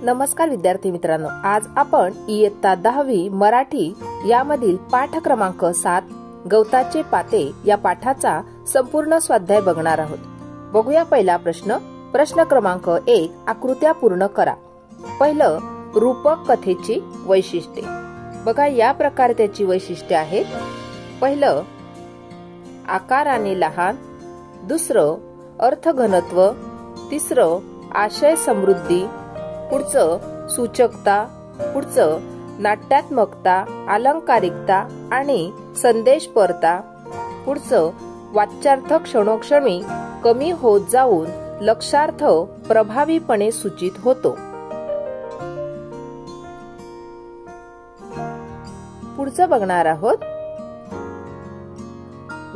नमस्कार विद्यार्थी मित्रांनो, आज आपण इयत्ता 10वी मराठी यामधील पाठ क्रमांक 7 गवताचे पाते या पाठाचा संपूर्ण स्वाध्याय बघणार आहोत. बघूया पहिला प्रश्न. प्रश्न क्रमांक 1. आकृत्या पूर्ण करा. पहिलं, रूपक कथेची वैशिष्ट्ये. बघा या प्रकारे त्याची वैशिष्ट्ये आहेत. पहिलं, आकाराने लहान. दुसरं, अर्थघनत्व. तिसरं, आशय समृद्धी. पुढचं, सूचकता. पुढचं, नाट्यात्मकता, अलंकारिकता आणि संदेशपरता. पुढचं, वाच्यार्थ क्षणोक्षणी कमी होत जाऊन लक्षार्थ प्रभावीपणे सूचित होतो. पुढचं बघणार आहोत.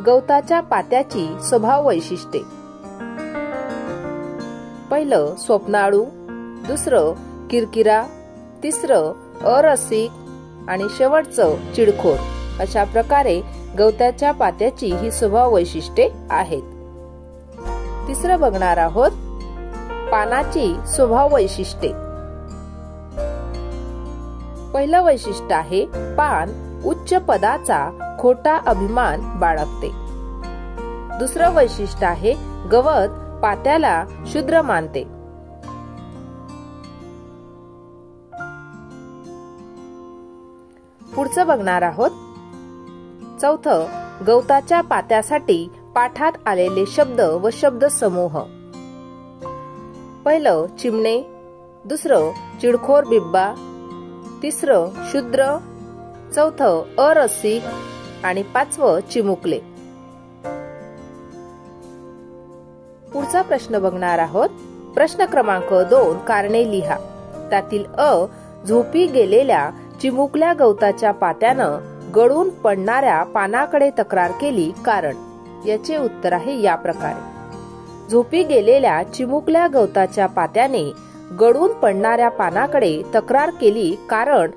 गवताच्या पात्याची स्वभाव वैशिष्ट्ये. पहिलं, स्वप्नाळू. दुसरं, किरकिरा. तिसरं, अरसिक आणि शेवटचं, चिडखोर. अशा प्रकारे गवताच्या पात्याची ही स्वभाव वैशिष्ट्ये आहेत. तिसरं बघणार आहोत, पानाची स्वभाव वैशिष्ट्ये. पहिलं वैशिष्ट्य आहे, पान उच्च पदाचा खोटा अभिमान बाळगते. दुसरं वैशिष्ट्य आहे, गवत पात्याला शूद्र मानते. पुढचं बघणार आहोत. चौथं, गवताच्या पात्यासाठी पाठात आलेले शब्द व शब्द समूह. पहिलं, चिमणे. दुसरं, चिडखोर बिब्बा. तिसरं, शूद्र. चौथं, अरसिक आणि पाचवं, चिमुकले. पुढचा प्रश्न बघणार आहोत. प्रश्न क्रमांक 2. कारणे लिहा. त्यातील अ, झोपी गेलेल्या चिमुकल्या गवताच्या पात्यानं गळून पडणाऱ्या पानाकडे तक्रार केली, कारण. याचे उत्तर आहे या प्रकारे. झोपी गेलेल्या चिमुकल्या गवताच्या पात्याने गळून पडणाऱ्या पानाकडे तक्रार केली, कारण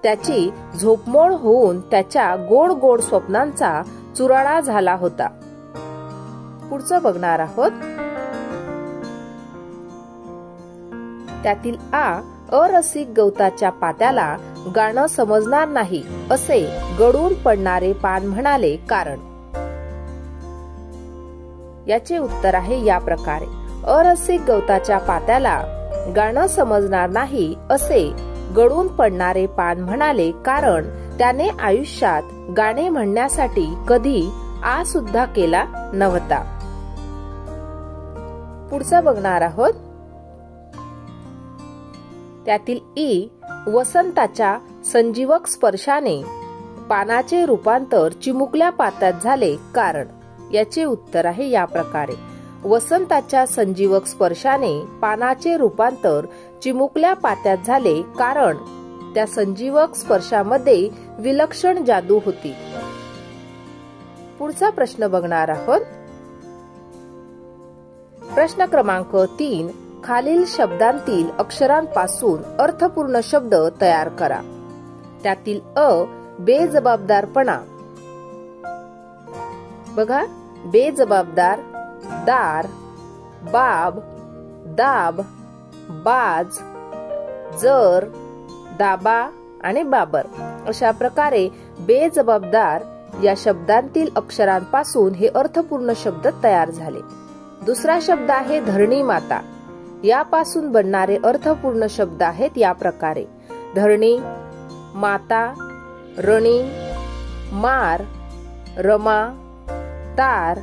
त्याची झोपमोड होऊन त्याच्या गोड गोड स्वप्नांचा चुराडा झाला होता. पुढचं बघणार आहोत. त्यातील आ, अरसिक गवताच्या पात्याला गाणं समजणार नाही असे गळून पडणारे पान म्हणाले, कारण. याचे उत्तर आहे या प्रकारे. अरसिक गवताच्या पात्याला गाणं समजणार नाही असे गळून पडणारे पान म्हणाले, कारण त्याने आयुष्यात गाणे म्हणण्यासाठी कधी आ सुद्धा केला नव्हता. पुढचं बघणार आहोत. त्यातील ई, वसंताच्या संजीवक स्पर्शाने पानाचे रूपांतर चिमुकल्या पात्यात झाले, कारण. याचे उत्तर आहे या प्रकारे. वसंताच्या संजीवक स्पर्शाने पानाचे रूपांतर चिमुकल्या पात्यात झाले, कारण त्या संजीवक स्पर्शामध्ये विलक्षण जादू होती. पुढचा प्रश्न बघणार आहोत. प्रश्न क्रमांक 3. खालील शब्दांतील अक्षरांपासून अर्थपूर्ण शब्द तयार करा. त्यातील अ, बेजबाबदारपणा. बघा, बेजबाबदार, दार, बाब, दाब, बाज, जर, दाबा आणि बाबर. अशा प्रकारे बेजबाबदार या शब्दांतील अक्षरांपासून हे अर्थपूर्ण शब्द तयार झाले. दुसरा शब्द आहे धरणी माता. यापासून बनणारे अर्थपूर्ण शब्द आहेत या प्रकारे. धरणी, माता, रणी, मार, रमा, तार,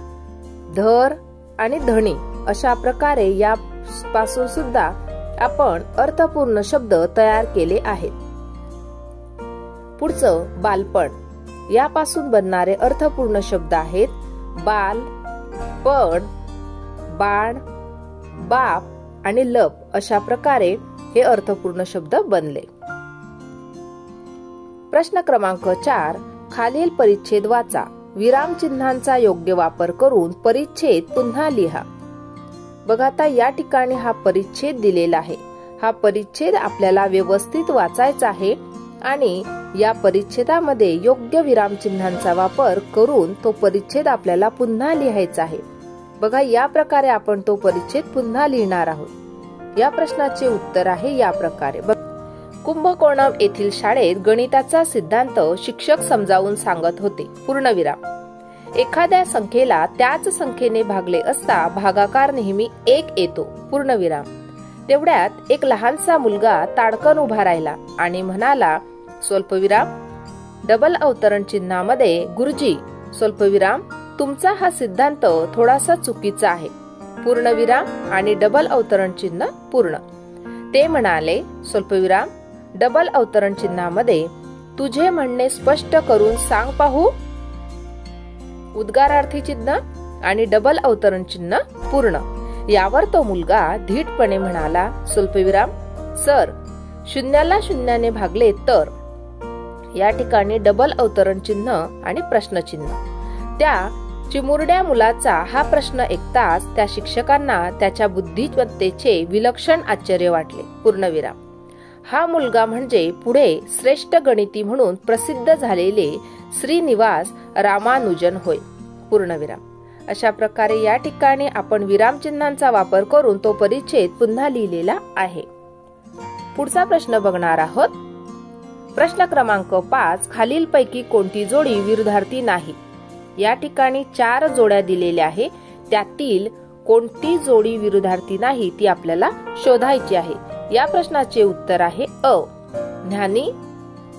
धर आणि धणी. अशा प्रकारे यापासून सुद्धा आपण अर्थपूर्ण शब्द तयार केले आहेत. पुढचं, बालपण. यापासून बनणारे अर्थपूर्ण शब्द आहेत बाल, पण, बाण, बाप आणि लप. अशा प्रकारे हे अर्थपूर्ण शब्द बनले. प्रश्न क्रमांक 4. खालील परिच्छेद वाचा. विरामचिन्हांचा योग्य वापर करून परिच्छेद पुन्हा लिहा. बघा, आता या ठिकाणी हा परिच्छेद दिलेला आहे. हा परिच्छेद आपल्याला व्यवस्थित वाचायचा आहे आणि या परिच्छेदामध्ये योग्य विरामचिन्हांचा वापर करून तो परिच्छेद आपल्याला पुन्हा लिहायचा आहे. बघा, या प्रकारे आपण तो परिच्छेद पुन्हा लिहिणार आहोत. या प्रश्नाचे उत्तर आहे या प्रकारे. कुंभकोणम येथील शाळेत गणिताचा सिद्धांत शिक्षक समजावून सांगत होते. पूर्णविराम. एखाद्या संख्येला त्याच संख्येने भागले असता भागाकार नेहमी 1 येतो. पूर्णविराम. तेवढ्यात एक लहानसा मुलगा ताडकन उभा राहिला आणि म्हणाला स्वल्पविराम डबल अवतरण चिन्हामध्ये गुरुजी स्वल्पविराम तुमचा हा सिद्धांत थोडासा चुकीचा आहे. पूर्णविराम आणि डबल अवतरण चिन्ह पूर्ण. ते म्हणाले स्वल्पविराम डबल अवतरण चिन्हामध्ये तुझे म्हणणे स्पष्ट करून सांग पाहू. उद्गारार्थी चिन्ह आणि डबल अवतरण चिन्ह पूर्ण. यावर तो मुलगा धीटपणे म्हणाला स्वल्पविराम सर शून्याला शून्याने भागले तर. या ठिकाणी डबल अवतरण चिन्ह आणि प्रश्नचिन्ह. त्या चिमुरड्या मुलाचा हा प्रश्न ऐकताच त्या शिक्षकांना त्याच्या बुद्धिमत्तेचे विलक्षण आश्चर्य वाटले. पूर्णविराम. हा मुलगा म्हणजे पुढे श्रेष्ठ गणिती म्हणून प्रसिद्ध झालेले श्रीनिवास रामानुजन होय. पूर्णविराम. अशा प्रकारे या ठिकाणी आपण विरामचिन्हांचा वापर करून तो परिच्छेद पुन्हा लिहिलेला आहे. पुढचा प्रश्न बघणार आहोत. प्रश्न क्रमांक 5 खालीलपैकी कोणती जोडी विरुद्धार्थी नाही. या ठिकाणी 4 जोड्या दिलेल्या आहे. त्यातील कोणती जोडी विरुद्धार्थी नाही ती आपल्याला शोधायची आहे. या प्रश्नाचे उत्तर आहे अ. ज्ञानी.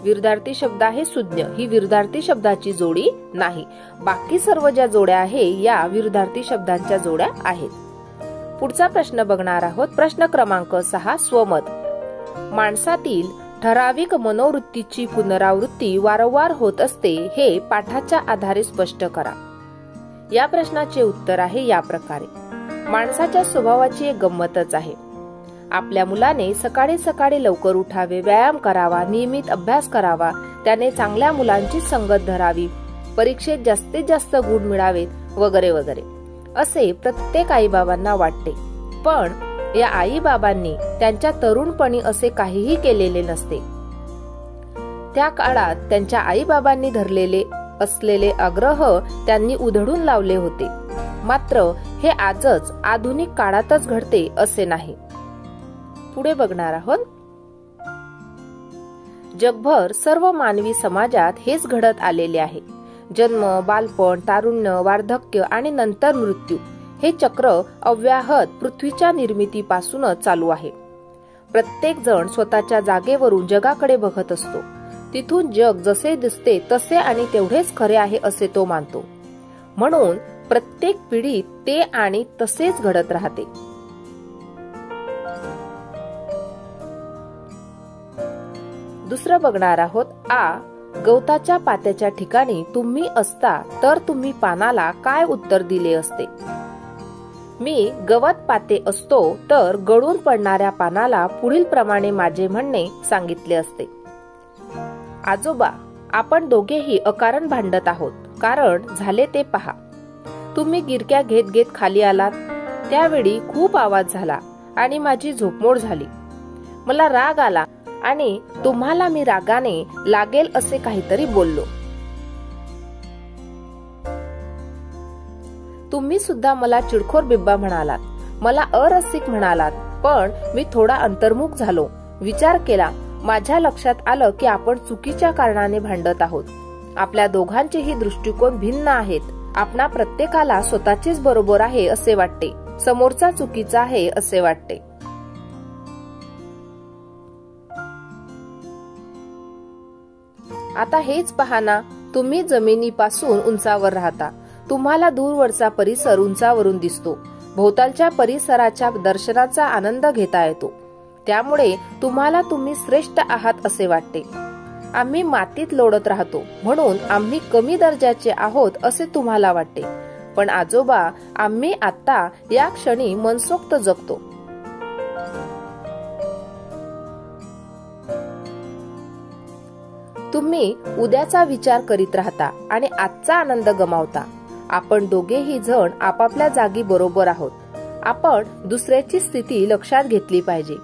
विरुद्धार्थी शब्द आहे सुज्ञ. ही विरुद्धार्थी शब्दाची जोडी नाही. बाकी सर्व ज्या जोड्या आहे या विरुद्धार्थी शब्दांच्या जोड्या आहेत. पुढचा प्रश्न बघणार आहोत. प्रश्न क्रमांक 6 स्वमत. माणसातील ठराविक मनोवृत्तीची पुनरावृत्ती वारंवार होत असते हे पाठाच्या आधारे स्पष्ट करा. या प्रश्नाचे उत्तर आहे या प्रकारे. माणसाच्या स्वभावाची एक गंमतच आहे. आपल्या मुलाने सकाळी सकाळी लवकर उठावे, व्यायाम करावा, नियमित अभ्यास करावा, त्याने चांगल्या मुलांची संगत धरावी, परीक्षेत जास्तीत जास्त गुण मिळावेत वगैरे वगैरे असे प्रत्येक आईबाबांना वाटते. पण या आईबाबांनी त्यांच्या तरुणपणी असे काहीही केलेले नसते. त्या काळात त्यांच्या आईबाबांनी धरलेले असलेले आग्रह त्यांनी उधळून लावले होते. मात्र हे आजच आधुनिक काळातच घडते असे नाही. पुढे बघणार आहोत. जगभर सर्व मानवी समाजात हेच घडत आलेले आहे. जन्म, बालपण, तारुण्य, वार्धक्य आणि नंतर मृत्यू हे चक्र अव्याहत पृथ्वीच्या निर्मितीपासूनच चालू आहे. प्रत्येक जण स्वतःच्या जागेवरून जगाकडे बघत असतो. तिथून जग जसे दिसते तसे आणि तेवढेच खरे आहे असे तो मानतो. म्हणून प्रत्येक पिढीत ते आणि तसेच घडत राहते. दुसरं बघणार आहोत. आ. गवताच्या पात्याच्या ठिकाणी तुम्ही असता तर तुम्ही पानाला काय उत्तर दिले असते. मी गवत पाते असतो तर गळून पडणाऱ्या पानाला पुढील प्रमाणे माझे म्हणणे सांगितले असते. आजोबा आपण दोघेही अकारण भांडत आहोत. कारण झाले ते पहा. तुम्ही गिरक्या घेत घेत खाली आलात. त्यावेळी खूप आवाज झाला आणि माझी झोपमोड झाली. मला राग आला आणि तुम्हाला मी रागाने लागेल असे काहीतरी बोललो. तुम्ही सुद्धा मला चिडखोर बिब्बा म्हणालात. मला अरसिक म्हणालात. पण मी थोडा अंतर्मुख झालो. विचार केला. माझ्या लक्षात आलं की आपण चुकीच्या कारणाने भांडत आहोत. आपल्या दोघांचेही दृष्टिकोन भिन्न आहेत. आपणा प्रत्येकाला स्वतःचेच बरोबर आहे असे वाटते. समोरचा चुकीचा आहे असे वाटते. आता हेच पहा ना. तुम्ही जमिनीपासून उंचावर राहता. तुम्हाला दूरवरचा परिसर उंचावरून दिसतो. भोवतालच्या परिसराच्या दर्शनाचा आनंद घेता येतो. त्यामुळे तुम्हाला तुम्ही श्रेष्ठ आहात असे वाटते. आम्ही मातीत लोळत राहतो म्हणून आम्ही कमी दर्जाचे आहोत असे तुम्हाला वाटते. पण आजोबा आम्ही आता या क्षणी मनसोक्त जगतो. तुम्ही उद्याचा विचार करीत राहता आणि आजचा आनंद गमावता. आपण दोघेही जण आपापल्या जागी बरोबर आहोत. आपण दुसऱ्याची स्थिती लक्षात घेतली पाहिजे.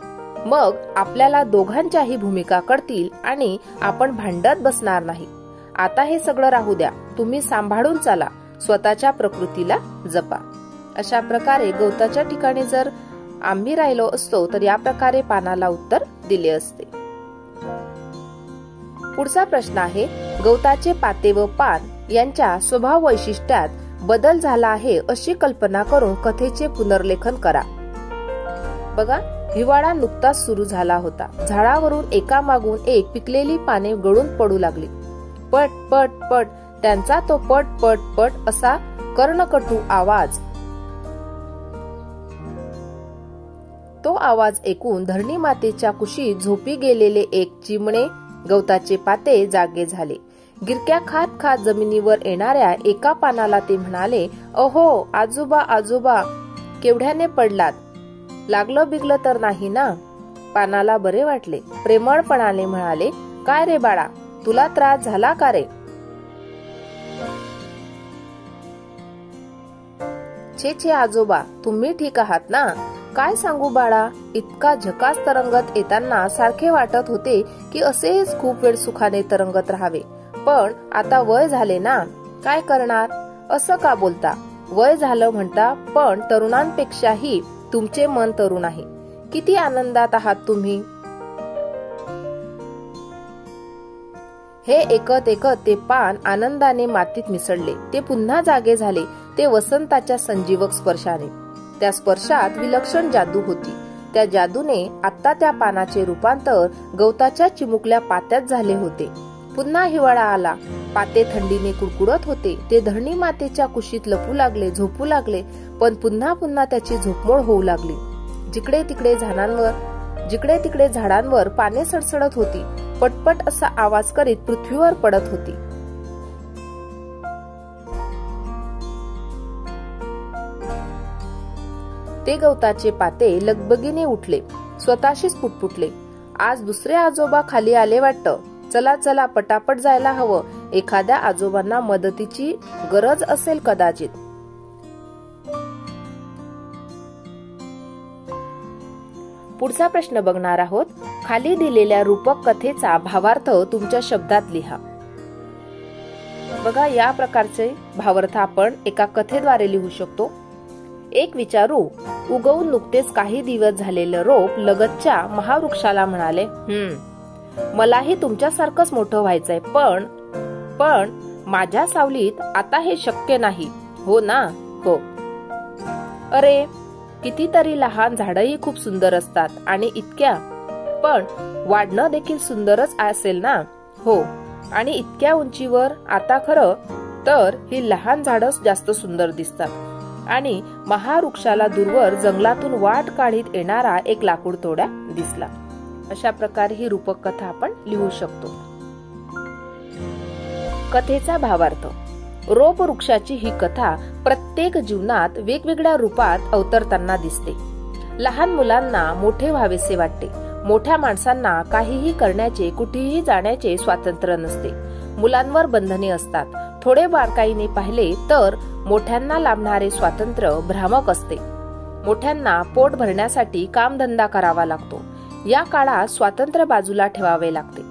मग आपल्याला दोघांच्याही भूमिका कळतील आणि आपण भांडत बसणार नाही. आता हे सगळं राहू द्या. तुम्ही सांभाळून चाला. स्वतःच्या प्रकृतीला जपा. अशा प्रकारे गवताच्या ठिकाणी जर आम्ही राहिलो असतो तर या प्रकारे पानाला उत्तर दिले असते. पुढचा प्रश्न आहे, गवताचे पाते व पान यांच्या स्वभाव वैशिष्ट्यात बदल झाला आहे अशी कल्पना करून कथेचे पुनर्लेखन करा. बघा, हिवाळा नुकताच सुरू झाला होता. झाडावरून एकामागून एक पिकलेली पाने गळून पडू लागली. पट पट पट त्यांचा तो पट पट पट असा कर्णकटू आवाज. तो आवाज ऐकून धरणी मातेच्या कुशीत झोपी गेलेले एक चिमणे गवताचे पाते जागे झाले. गिरक्या खात खात जमिनीवर येणाऱ्या एका पानाला ते म्हणाले, अहो आजोबा आजोबा, केवढ्याने पडलात? लागलं बिगलं तर नाही ना? पानाला बरे वाटले. प्रेमळपणाने म्हणाले, काय रे बाळा, तुला त्रास झाला का रे? छे छे आजोबा, तुम्ही ठीक आहात ना? काय सांगू बाळा, इतका झकास तरंगत येताना सारखे वाटत होते की असेच खूप वेळ सुखाने तरंगत राहावे. पण आता वय झाले ना, काय करणार? असं का बोलता? वय झालं म्हणता, पण तरुणांपेक्षाही तुमचे मन तरुण आहे. किती आनंदात आहात तुम्ही? हे ऐकत ऐकत ते पान आनंदाने मातीत मिसळले. ते पुन्हा जागे झाले, ते वसंताच्या संजीवक स्पर्शाने. त्या स्पर्शात विलक्षण जादू होती. त्या जादूने आता त्या पानाचे रूपांतर गवताच्या चिमुकल्या पात्यात झाले होते. पुन्हा हिवाळा आला. पाते थंडीने कुडकुडत होते. ते धरणी मातेच्या कुशीत लपू लागले, झोपू लागले. पण पुन्हा पुन्हा त्याची झोपमोड होऊ लागली. जिकडे तिकडे झाडांवर पाने सडसडत होती. पटपट असा आवाज करीत पृथ्वीवर पडत होती. ते गवताचे पाते लगबगीने उठले. स्वतःशीच पुटपुटले, आज दुसरे आजोबा खाली आले वाटतं. चला चला, पटापट जायला हवं. एखाद्या आजोबांना मदतीची गरज असेल कदाचित. पुढचा प्रश्न बघणार आहोत. खाली दिलेल्या रूपक कथेचा भावार्थ तुमच्या शब्दात लिहा. बघा, या प्रकारचे भावार्थ आपण एका कथेद्वारे लिहू शकतो. एक विचारू, उगवून नुकतेच काही दिवस झालेलं रोप लगतच्या महावृक्षाला म्हणाले, मलाही तुमच्यासारखंच मोठं व्हायचंय, पण माझ्या सावलीत आता हे शक्य नाही. हो ना? हो. अरे, कितीतरी लहान झाडही खूप सुंदर असतात आणि पण वाढणं देखील सुंदरच असेल ना? हो. आणि इतक्या उंचीवर आता खरं तर ही लहान झाडच जास्त सुंदर दिसतात. आणि महावृक्षाला दूरवर जंगलातून वाट काढीत येणारा एक लाकूड तोड्या दिसला. अशा प्रकारे ही रूपक कथा आपण लिहू शकतो. कथेचा भावार्थ. रोप वृक्षाची ही कथा प्रत्येक जीवनात वेगवेगळ्या रूपात अवतरताना दिसते. लहान मुलांना मोठे व्हावेसे वाटते. मोठ्या माणसांना काहीही करण्याचे, कुठेही जाण्याचे स्वातंत्र्य नसते. मुलांवर बंधने असतात. थोडे बारकाईने पाहिले तर मोठ्यांना लाभणारे स्वातंत्र्य भ्रामक असते. मोठ्यांना पोट भरण्यासाठी कामधंदा करावा लागतो. या काळात स्वातंत्र्य बाजूला ठेवावे लागते.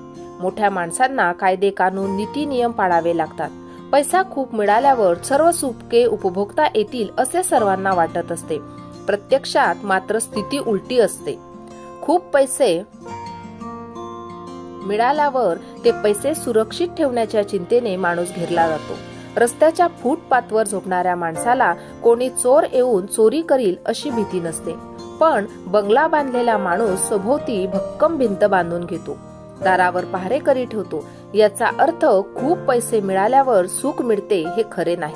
मोठ्या माणसांना कायदे कानून, नीती नियम पाळावे लागतात. पैसा खूप मिळाल्यावर सर्व सुखे उपभोगता येतील असे सर्वांना वाटत असते. प्रत्यक्षात मात्र स्थिती उलटी असते. खूप पैसे मिळाल्यावर ते पैसे सुरक्षित ठेवण्याच्या चिंतेने माणूस घेरला जातो. रस्त्याच्या फुटपाथवर झोपणाऱ्या माणसाला कोणी चोर येऊन चोरी करील अशी भीती नसते. पण बंगला बांधलेला माणूस सभोवती भक्कम भिंत बांधून घेतो. दारावर पहारेकरी ठेवतो. याचा अर्थ खूप पैसे मिळाल्यावर सुख मिळते हे खरे नाही.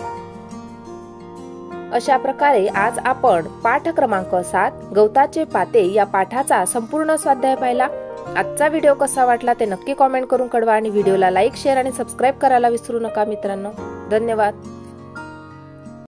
अशा प्रकारे आज आपण पाठ क्रमांक 7 गवताचे पाते या पाठाचा संपूर्ण स्वाध्याय पाहिला. आजचा व्हिडिओ कसा वाटला ते नक्की कॉमेंट करून कळवा आणि व्हिडिओला लाईक, शेअर आणि सबस्क्राईब करायला विसरू नका मित्रांनो. धन्यवाद.